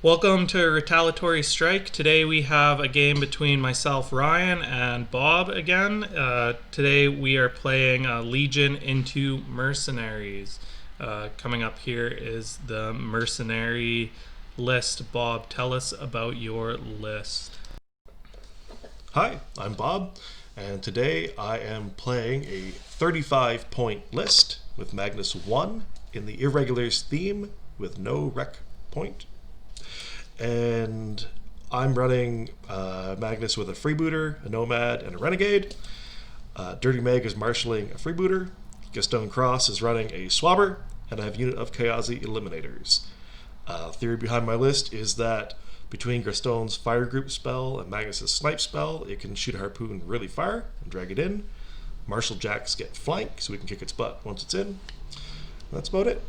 Welcome to Retaliatory Strike. Today we have a game between myself, Ryan, and Bob again. Today we are playing Legion into Mercenaries. Coming up here is the mercenary list. Bob, tell us about your list. Hi, I'm Bob, and today I am playing a 35-point list with Magnus 1 in the Irregulars theme with no rec point. And I'm running Magnus with a Freebooter, a Nomad, and a Renegade. Dirty Meg is marshalling a Freebooter. Gastone Crosse is running a Swabber, and I have a unit of Kayazy Eliminators. Theory behind my list is that between Gastone's Fire Group spell and Magnus' Snipe spell, it can shoot a harpoon really far and drag it in. Marshal Jacks get flank, so we can kick its butt once it's in. That's about it.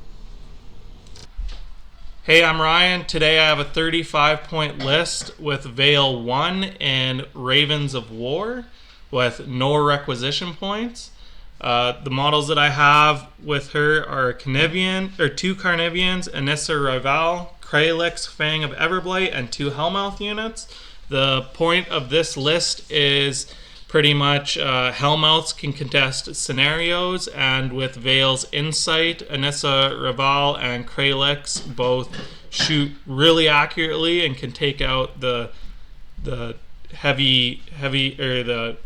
Hey, I'm Ryan. Today I have a 35-point list with Vayl 1 and Ravens of War with no requisition points. The models that I have with her are two Carniveans, Annyssa Ryvaal, Crealix, Fang of Everblight, and two Hellmouth units. The point of this list is pretty much Hellmouths can contest scenarios, and with Vayl's incite, Annyssa Ryvaal and Crealix both shoot really accurately and can take out the heavy or the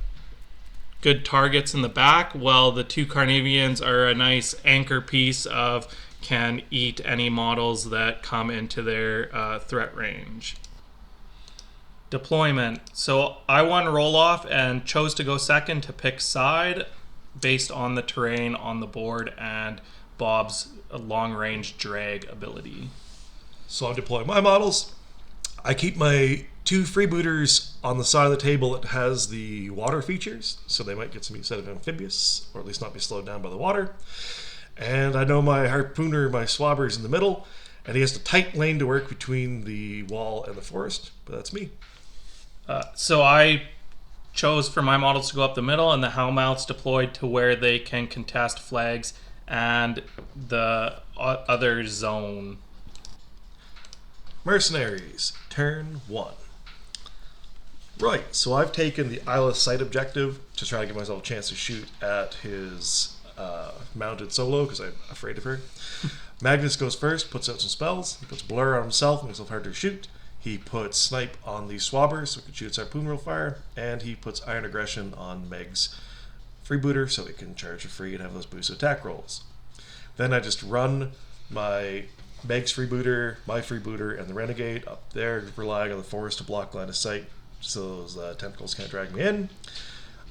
good targets in the back, while the two Carnivians are a nice anchor piece of can eat any models that come into their threat range. Deployment. So I won roll off and chose to go second to pick side based on the terrain on the board and Bob's long range drag ability. So I'm deploying my models. I keep my two Freebooters on the side of the table that has the water features, so they might get some use out of amphibious, or at least not be slowed down by the water. And I know my Harpooner, my Swabber, is in the middle, and he has a tight lane to work between the wall and the forest, but that's me. So I chose for my models to go up the middle, and the Hellmouths deployed to where they can contest flags and the other zone. Mercenaries, turn 1. Right, so I've taken the Isle of Sight objective to try to give myself a chance to shoot at his mounted solo, because I'm afraid of her. Magnus goes first, puts out some spells. He puts Blur on himself, makes himself harder to shoot. He puts Snipe on the Swabber, so he can shoot its harpoon real fire. And he puts Iron Aggression on Meg's Freebooter, so he can charge for free and have those boosted attack rolls. Then I just run my Meg's Freebooter, my Freebooter, and the Renegade up there, relying on the forest to block line of sight so those tentacles can't drag me in.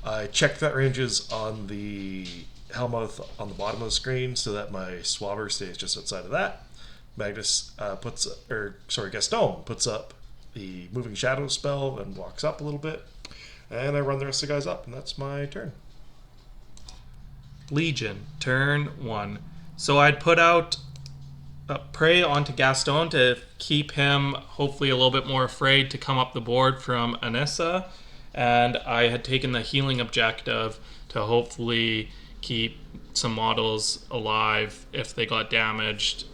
I check threat ranges on the Hellmouth on the bottom of the screen so that my Swabber stays just outside of that. Gastone puts up the Moving Shadows spell and walks up a little bit. And I run the rest of the guys up, and that's my turn. Legion, turn 1. So I'd put out Prey onto Gastone to keep him hopefully a little bit more afraid to come up the board from Annyssa. And I had taken the healing objective to hopefully keep some models alive if they got damaged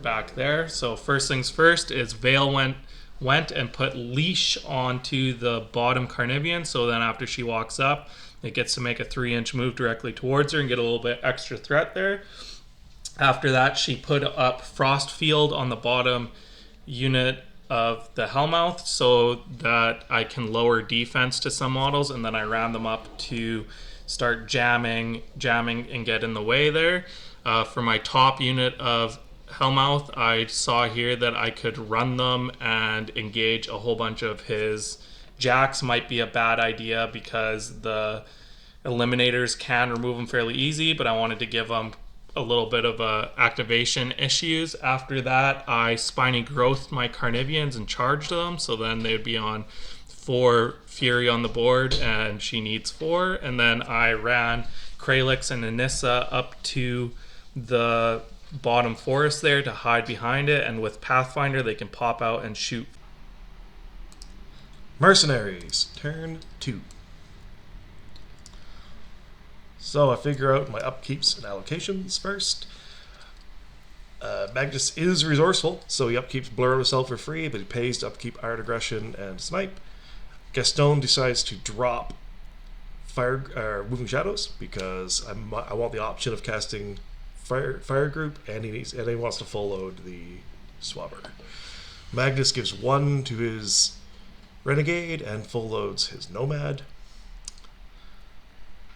back there. So first things first is Vayl went and put leash onto the bottom Carnivean, so then after she walks up it gets to make a 3-inch move directly towards her and get a little bit extra threat there. After that she put up Frost Field on the bottom unit of the Hellmouth so that I can lower defense to some models, and then I ran them up to start jamming and get in the way there. For my top unit of Hellmouth, I saw here that I could run them and engage a whole bunch of his Jacks. Might be a bad idea because the Eliminators can remove them fairly easy, but I wanted to give them a little bit of activation issues. After that, I Spiny Growth my Carnivians and charged them, so then they'd be on 4 Fury on the board, and she needs 4. And then I ran Crealix and Annyssa up to the bottom forest there to hide behind it, and with Pathfinder they can pop out and shoot. Mercenaries, turn 2. So I figure out my upkeeps and allocations first. Magnus is resourceful, so he upkeeps Blur himself for free, but he pays to upkeep Iron Aggression and Snipe. Gastone decides to drop Moving Shadows because I want the option of casting Fire Group, and he wants to full load the Swabber. Magnus gives 1 to his Renegade and full loads his Nomad.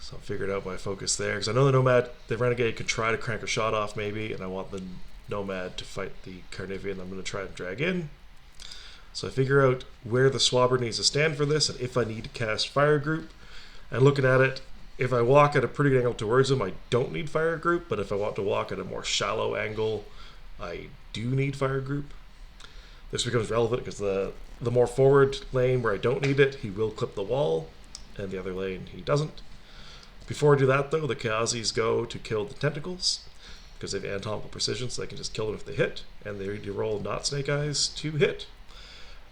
So I figured out my focus there because I know the Renegade could try to crank a shot off maybe, and I want the Nomad to fight the Carnivean I'm going to try and drag in. So I figure out where the Swabber needs to stand for this and if I need to cast Fire Group. And looking at it, if I walk at a pretty good angle towards him, I don't need Fire Group, but if I want to walk at a more shallow angle, I do need Fire Group. This becomes relevant because the more forward lane where I don't need it, he will clip the wall, and the other lane he doesn't. Before I do that though, the Kayazys go to kill the tentacles, because they have anatomical precision, so they can just kill them if they hit, and they need to roll not Snake Eyes to hit.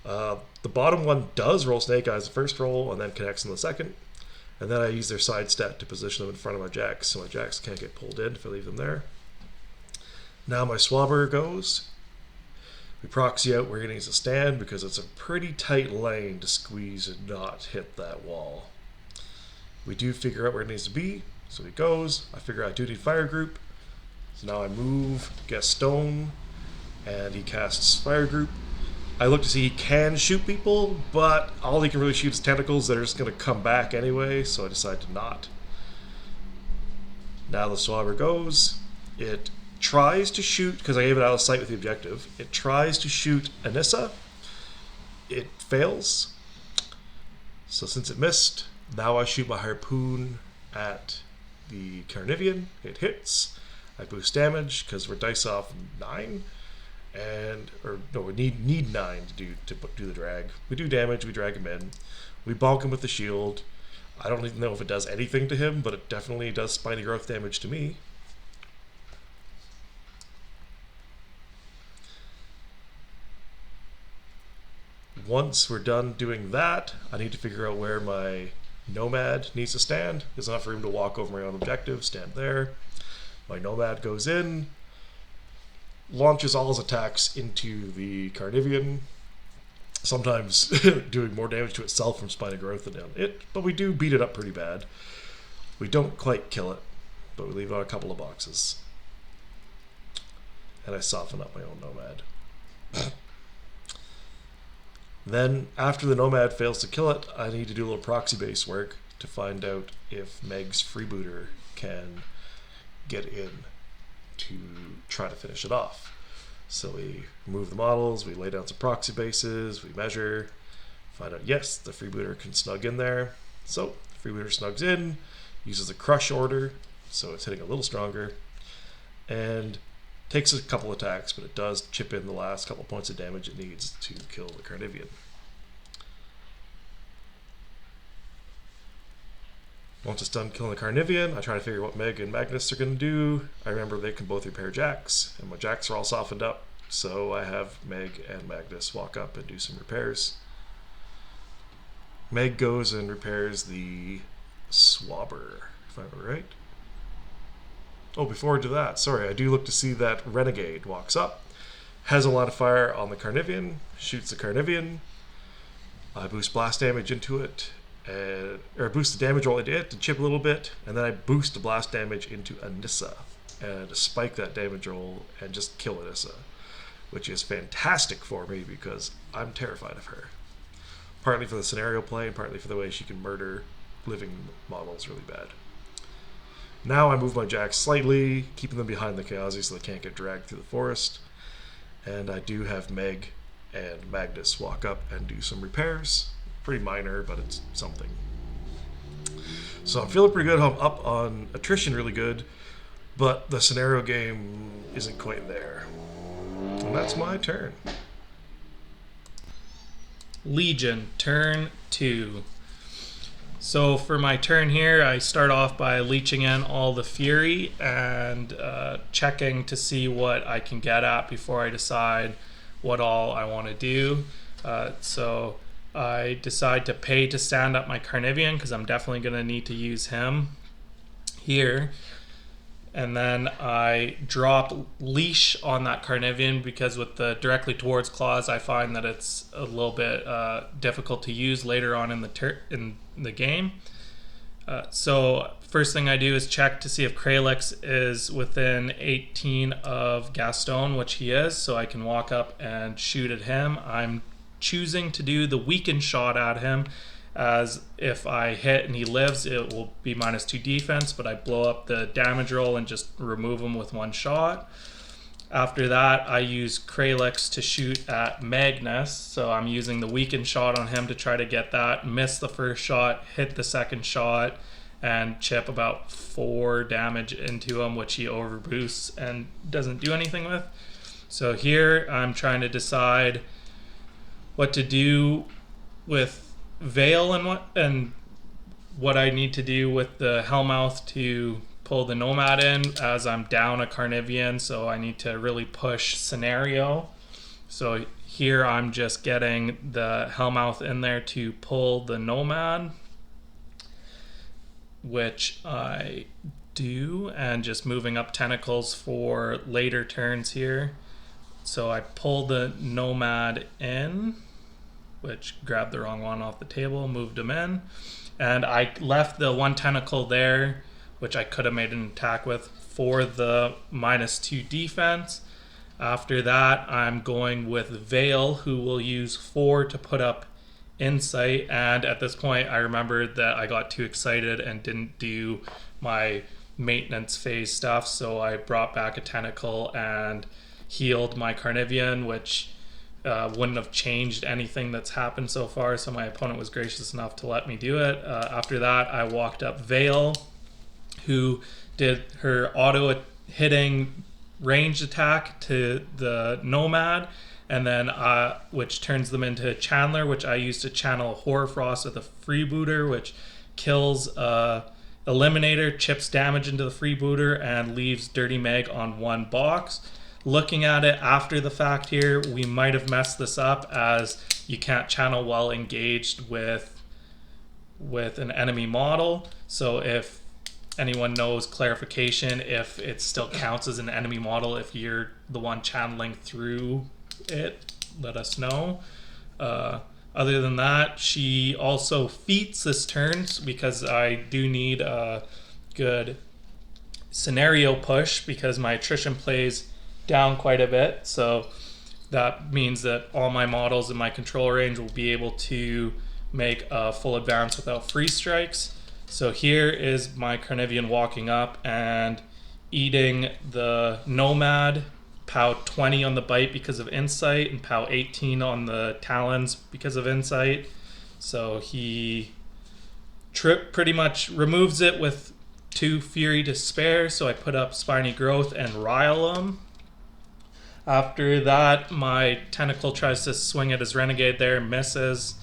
The bottom one does roll Snake Eyes the first roll, and then connects in the second, and then I use their side stat to position them in front of my Jacks, so my Jacks can't get pulled in if I leave them there. Now my Swabber goes. We proxy out where he needs to stand, because it's a pretty tight lane to squeeze and not hit that wall. We do figure out where it needs to be, so he goes. I figure I do need Fire Group, so now I move Gastone, and he casts Fire Group. I look to see he can shoot people, but all he can really shoot is tentacles that are just going to come back anyway, so I decide to not. Now the Swabber goes. It tries to shoot, because I gave it out of sight with the objective, it tries to shoot Annyssa. It fails. So since it missed, now I shoot my harpoon at the Carnivean. It hits. I boost damage because we're dice off 9, we need 9 to do the drag. We do damage. We drag him in. We bonk him with the shield. I don't even know if it does anything to him, but it definitely does spiny growth damage to me. Once we're done doing that, I need to figure out where my Nomad needs to stand. There's enough room to walk over my own objective, stand there. My Nomad goes in, launches all his attacks into the Carnivean, sometimes doing more damage to itself from spiny growth than it, but we do beat it up pretty bad. We don't quite kill it, but we leave it on a couple of boxes. And I soften up my own Nomad. Then, after the Nomad fails to kill it, I need to do a little proxy-based work to find out if Meg's Freebooter can get in to try to finish it off. So we move the models, we lay down some proxy bases, we measure, find out, yes, the Freebooter can snug in there. So, the Freebooter snugs in, uses a crush order, so it's hitting a little stronger, and takes a couple attacks, but it does chip in the last couple points of damage it needs to kill the Carnivean. Once it's done killing the Carnivean, I try to figure what Meg and Magnus are going to do. I remember they can both repair Jacks, and my Jacks are all softened up, so I have Meg and Magnus walk up and do some repairs. Meg goes and repairs the Swabber, if I'm right. Oh, before I do that, sorry, I do look to see that Renegade walks up, has a lot of fire on the Carnivean, shoots the Carnivean. I boost blast damage into it, or boost the damage roll into it to chip a little bit, and then I boost the blast damage into Annyssa and spike that damage roll and just kill Annyssa, which is fantastic for me because I'm terrified of her. Partly for the scenario play and partly for the way she can murder living models really bad. Now I move my Jacks slightly, keeping them behind the Kayazy so they can't get dragged through the forest. And I do have Meg and Magnus walk up and do some repairs. Pretty minor, but it's something. So I'm feeling pretty good. I'm up on attrition really good, but the scenario game isn't quite there. And that's my turn. Legion, turn 2. So for my turn here, I start off by leeching in all the Fury and checking to see what I can get at before I decide what all I want to do. So I decide to pay to stand up my Carnivean because I'm definitely going to need to use him here. And then I drop Leash on that Carnivean because with the directly towards claws, I find that it's a little bit difficult to use later on in the game. So first thing I do is check to see if Crealix is within 18 of Gastone, which he is, so I can walk up and shoot at him. I'm choosing to do the weaken shot at him, as if I hit and he lives, it will be -2 defense, but I blow up the damage roll and just remove him with one shot. After that, I use Crealix to shoot at Magnus, so I'm using the weakened shot on him to try to get that, miss the first shot, hit the second shot, and chip about 4 damage into him, which he overboosts and doesn't do anything with. So here, I'm trying to decide what to do with Vayl and what I need to do with the Hellmouth to pull the Nomad in, as I'm down a Carnivean, so I need to really push scenario. So here I'm just getting the Hellmouth in there to pull the Nomad, which I do, and just moving up tentacles for later turns here. So I pull the Nomad in, which grabbed the wrong one off the table, moved him in. And I left the one tentacle there, which I could have made an attack with, for the -2 defense. After that, I'm going with Vayl, who will use 4 to put up incite. And at this point, I remembered that I got too excited and didn't do my maintenance phase stuff. So I brought back a tentacle and healed my Carnivean, which wouldn't have changed anything that's happened so far, so my opponent was gracious enough to let me do it. After that, I walked up Vayl, who did her auto hitting ranged attack to the Nomad, and then which turns them into Chandler, which I use to channel Horror Frost with a Freebooter, which kills Eliminator, chips damage into the Freebooter, and leaves Dirty Meg on one box. Looking at it after the fact here, we might have messed this up, as you can't channel while engaged with an enemy model. So if anyone knows clarification, if it still counts as an enemy model if you're the one channeling through it, let us know. Other than that, she also feats this turn because I do need a good scenario push because my attrition plays down quite a bit. So that means that all my models in my control range will be able to make a full advance without free strikes. So here is my Carnivean walking up and eating the Nomad, POW 20 on the bite because of incite, and POW 18 on the talons because of incite. So he pretty much removes it with 2 fury to spare, so I put up Spiny Growth and rile him. After that, my tentacle tries to swing at his Renegade there, misses.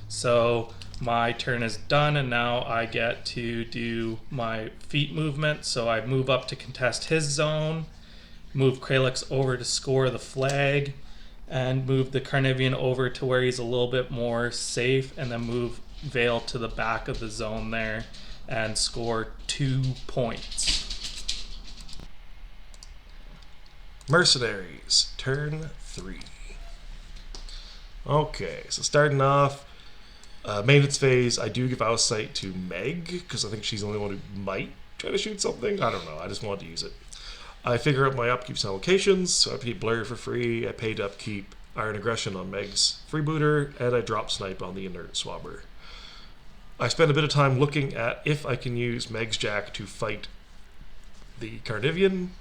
So my turn is done, and now I get to do my feet movement. So I move up to contest his zone, move Crealix over to score the flag, and move the Carnivean over to where he's a little bit more safe, and then move Vayl to the back of the zone there and score 2 points. Mercenaries, turn 3. Okay, so starting off, maintenance phase, I do give Outsight to Meg, because I think she's the only one who might try to shoot something. I don't know, I just wanted to use it. I figure out my upkeeps and allocations, so I upkeep Blur for free, I pay to upkeep Iron Aggression on Meg's Freebooter, and I drop Snipe on the inert Swabber. I spend a bit of time looking at if I can use Meg's Jack to fight the Carnivean.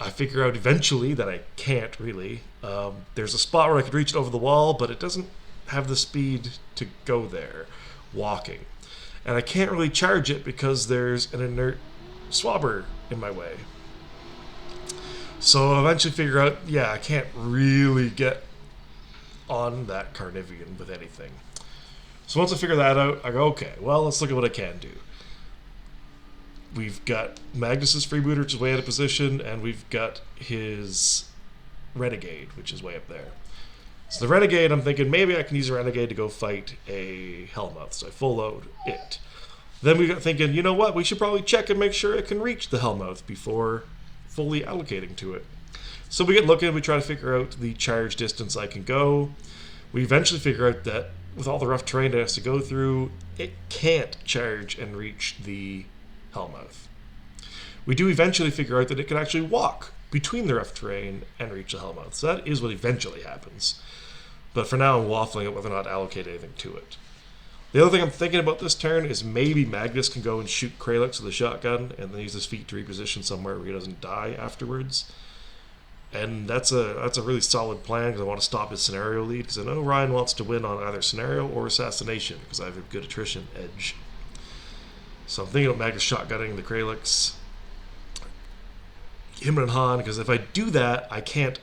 I figure out eventually that I can't really. There's a spot where I could reach it over the wall, but it doesn't have the speed to go there, walking. And I can't really charge it because there's an inert Swabber in my way. So I eventually figure out, yeah, I can't really get on that Carnivean with anything. So once I figure that out, I go, okay, well, let's look at what I can do. We've got Magnus's Freebooter, which is way out of position, and we've got his Renegade, which is way up there. So the Renegade, I'm thinking maybe I can use a Renegade to go fight a Hellmouth, so I full load it. Then we got thinking, you know what, we should probably check and make sure it can reach the Hellmouth before fully allocating to it. So we get looking, we try to figure out the charge distance I can go. We eventually figure out that with all the rough terrain it has to go through, it can't charge and reach the Hellmouth. We do eventually figure out that it can actually walk between the rough terrain and reach the Hellmouth. So that is what eventually happens. But for now, I'm waffling at whether or not to allocate anything to it. The other thing I'm thinking about this turn is maybe Magnus can go and shoot Crealix with a shotgun and then use his feet to reposition somewhere where he doesn't die afterwards. And that's a really solid plan because I want to stop his scenario lead because I know Ryan wants to win on either scenario or assassination because I have a good attrition edge. So I'm thinking about Magnus shotgunning the Crealix, him and Han, because if I do that, I can't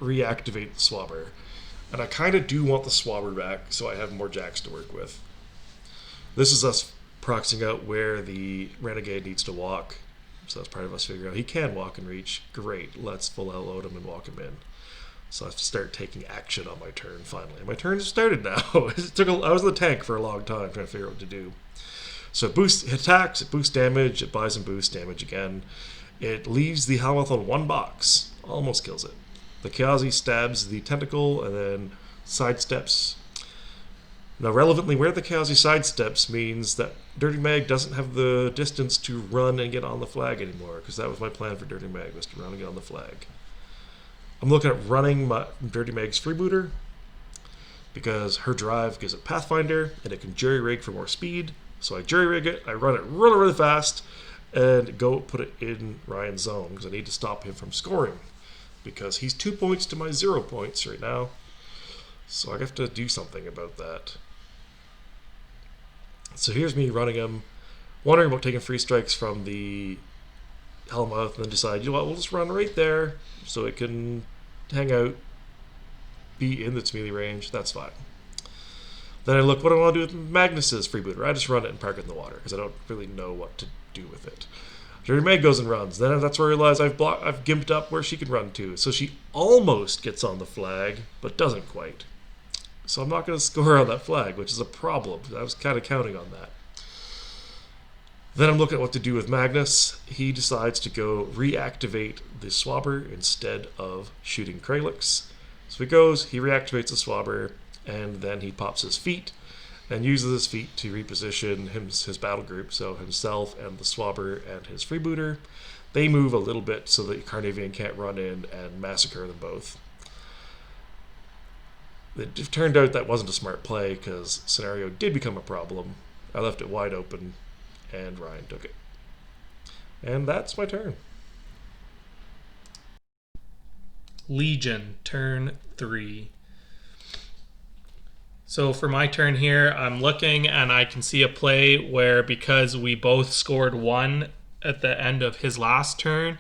reactivate the Swabber. And I kind of do want the Swabber back so I have more jacks to work with. This is us proxying out where the Renegade needs to walk. So that's part of us figuring out he can walk and reach. Great, let's full out load him and walk him in. So I have to start taking action on my turn finally. And my turn has started now. I was in the tank for a long time trying to figure out what to do. So it boosts attacks, it boosts damage, it buys and boosts damage again. It leaves the Hellmouth on one box. Almost kills it. The Kayazy stabs the tentacle and then sidesteps. Now, relevantly, where the Kayazy sidesteps means that Dirty Mag doesn't have the distance to run and get on the flag anymore, because that was my plan for Dirty Mag, was to run and get on the flag. I'm looking at running my Dirty Mag's Freebooter, because her drive gives it Pathfinder, and it can jury-rig for more speed. So I jury-rig it, I run it really, really fast, and go put it in Ryan's zone, because I need to stop him from scoring, because he's 2 points to my 0 points right now. So I have to do something about that. So here's me running him, wondering about taking free strikes from the Hellmouth, and then decide, you know what, we'll just run right there so it can hang out, be in its melee range. That's fine. Then I look, what do I want to do with Magnus's Freebooter? I just run it and park it in the water because I don't really know what to do with it. Dirty Mag goes and runs. Then that's where I realize I've gimped up where she can run to. So she almost gets on the flag, but doesn't quite. So I'm not going to score on that flag, which is a problem. I was kind of counting on that. Then I'm looking at what to do with Magnus. He decides to go reactivate the Swabber instead of shooting Crealix. So he goes, he reactivates the Swabber, and then he pops his feet and uses his feet to reposition his battle group. So himself and the Swabber and his Freebooter, they move a little bit so that Carnivean can't run in and massacre them both. It turned out that wasn't a smart play because scenario did become a problem. I left it wide open and Ryan took it. And that's my turn. Legion, turn 3. So for my turn here, I'm looking and I can see a play where, because we both scored 1 at the end of his last turn,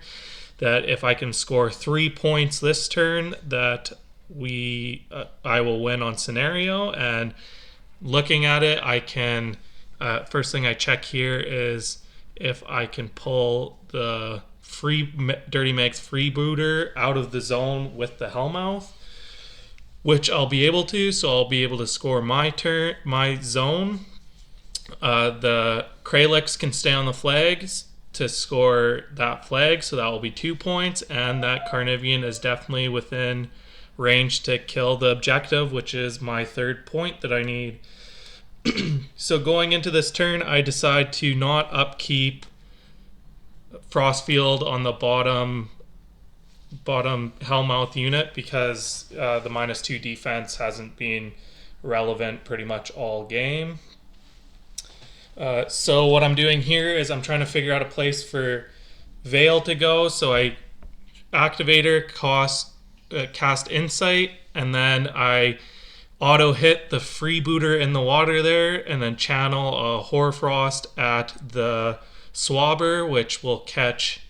that if I can score 3 points this turn, that I will win on scenario. And looking at it, I can first thing I check here is if I can pull the Dirty Mag's Freebooter out of the zone with the Hellmouth, which I'll be able to. So I'll be able to score my zone. The Crealix can stay on the flags to score that flag, so that will be 2 points, and that Carnivean is definitely within range to kill the objective, which is my 3rd point that I need. So going into this turn, I decide to not upkeep Frostfield on the bottom Hellmouth unit because the -2 defense hasn't been relevant pretty much all game. So what I'm doing here is I'm trying to figure out a place for Vayl to go. So I activator cast incite, and then I auto hit the Freebooter in the water there, and then channel a Hoarfrost at the Swabber, which will catch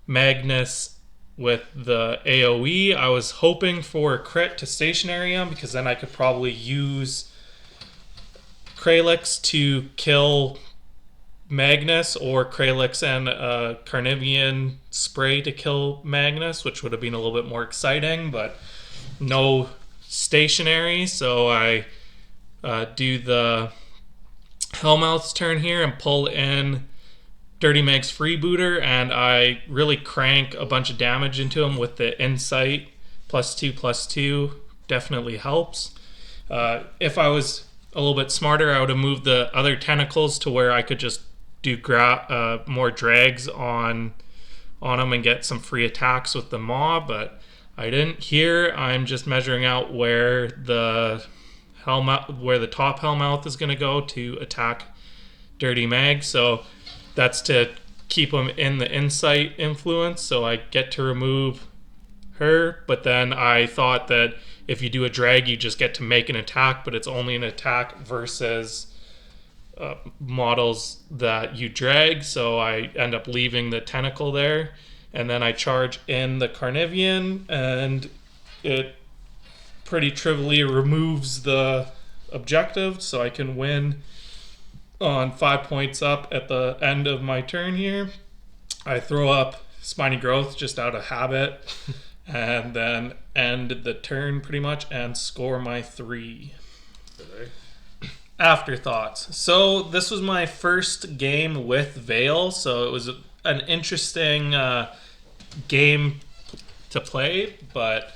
Magnus with the AoE. I was hoping for a crit to stationary him because then I could probably use Crealix to kill Magnus, or Crealix and a Carnivean spray to kill Magnus, which would have been a little bit more exciting, but no stationary. So I do the Hellmouth's turn here and pull in Dirty Meg's Freebooter, and I really crank a bunch of damage into him with the incite. +2/+2 definitely helps. If I was a little bit smarter, I would have moved the other tentacles to where I could just do more drags on them and get some free attacks with the maw, but I didn't. Here, I'm just measuring out where the top Hellmouth is going to go to attack Dirty Meg. So that's to keep him in the incite influence, so I get to remove her. But then I thought that if you do a drag, you just get to make an attack, but it's only an attack versus models that you drag, so I end up leaving the tentacle there. And then I charge in the Carniviean, and it pretty trivially removes the objective, so I can win on 5 points up at the end of my turn here. I throw up Spiny Growth just out of habit, and then end the turn pretty much and score my 3. Afterthoughts. So this was my first game with Vayl, so it was an interesting game to play, but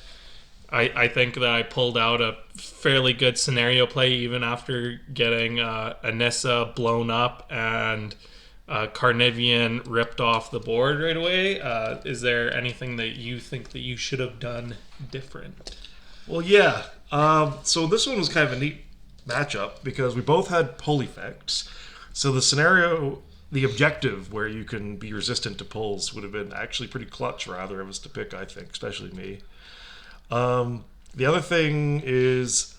I think that I pulled out a fairly good scenario play even after getting Annyssa blown up and Carnivean ripped off the board right away. Is there anything that you think that you should have done different? Well, yeah. So this one was kind of a neat matchup because we both had pull effects. So the scenario, the objective where you can be resistant to pulls would have been actually pretty clutch for either of us to pick, I think, especially me. The other thing is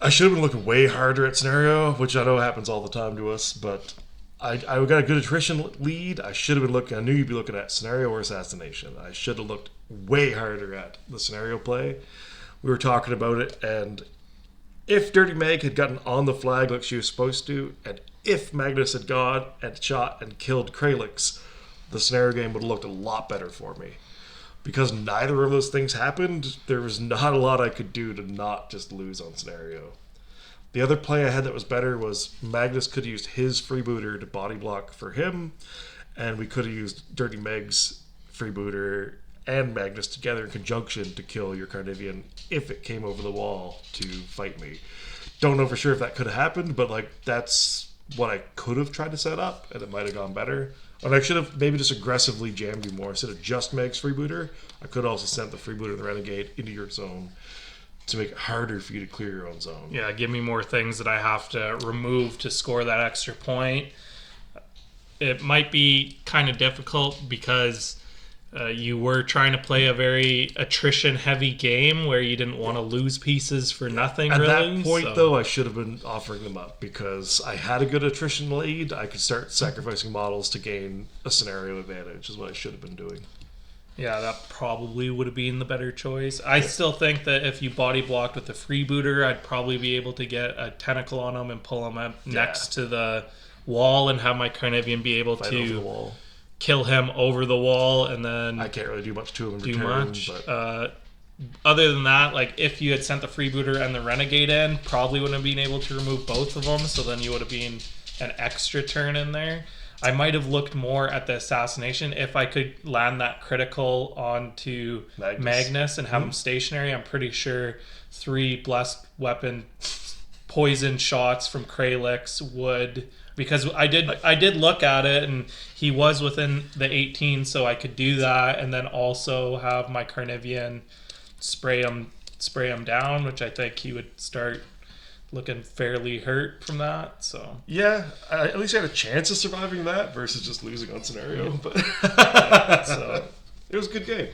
I should have been looking way harder at scenario, which I know happens all the time to us, but I got a good attrition lead. I should have been looking, I knew you'd be looking at scenario or assassination. I should have looked way harder at the scenario play. We were talking about it, and if Dirty Meg had gotten on the flag like she was supposed to, and if Magnus had gone and shot and killed Crealix, the scenario game would have looked a lot better for me. Because neither of those things happened, there was not a lot I could do to not just lose on scenario. The other play I had that was better was Magnus could have used his Freebooter to body block for him, and we could have used Dirty Meg's Freebooter and Magnus together in conjunction to kill your Carnivean if it came over the wall to fight me. Don't know for sure if that could have happened, but that's what I could have tried to set up, and it might have gone better. And I should have maybe just aggressively jammed you more instead of just Meg's Freebooter. I could also send the Freebooter and the Renegade into your zone to make it harder for you to clear your own zone. Yeah, give me more things that I have to remove to score that extra point. It might be kind of difficult because you were trying to play a very attrition-heavy game where you didn't want to lose pieces for nothing, At really. that point, though, I should have been offering them up because I had a good attrition lead. I could start sacrificing models to gain a scenario advantage is what I should have been doing. Yeah, that probably would have been the better choice. I still think that if you body blocked with the Freebooter, I'd probably be able to get a tentacle on him and pull him up next to the wall and have my Carnivean be able Fight to over the wall. Kill him over the wall, and then I can't really do much to him in return. But other than that, if you had sent the Freebooter and the Renegade in, probably wouldn't have been able to remove both of them, so then you would have been an extra turn in there. I might have looked more at the assassination if I could land that critical onto Magnus and have him stationary. I'm pretty sure 3 blessed weapon poison shots from Crealix would, because I did look at it and he was within the 18, so I could do that and then also have my Carnivean spray him down, which I think he would start looking fairly hurt from that. So yeah, at least I had a chance of surviving that versus just losing on scenario. But so it was a good game.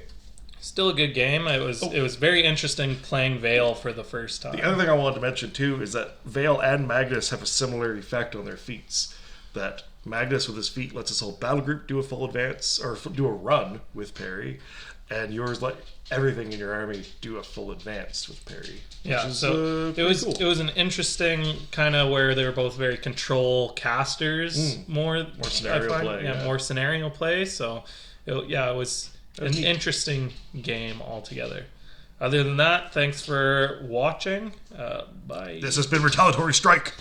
Still a good game. It was very interesting playing Vayl for the first time. The other thing I wanted to mention too is that Vayl and Magnus have a similar effect on their feats. That Magnus with his feat lets his whole battle group do a full advance or do a run with parry, and yours let everything in your army do a full advance with parry. Yeah, so it was an interesting kind of where they were both very control casters, more scenario play. Yeah, more scenario play. So it was an interesting game altogether. Other than that, thanks for watching. Bye. This has been Retaliatory Strike.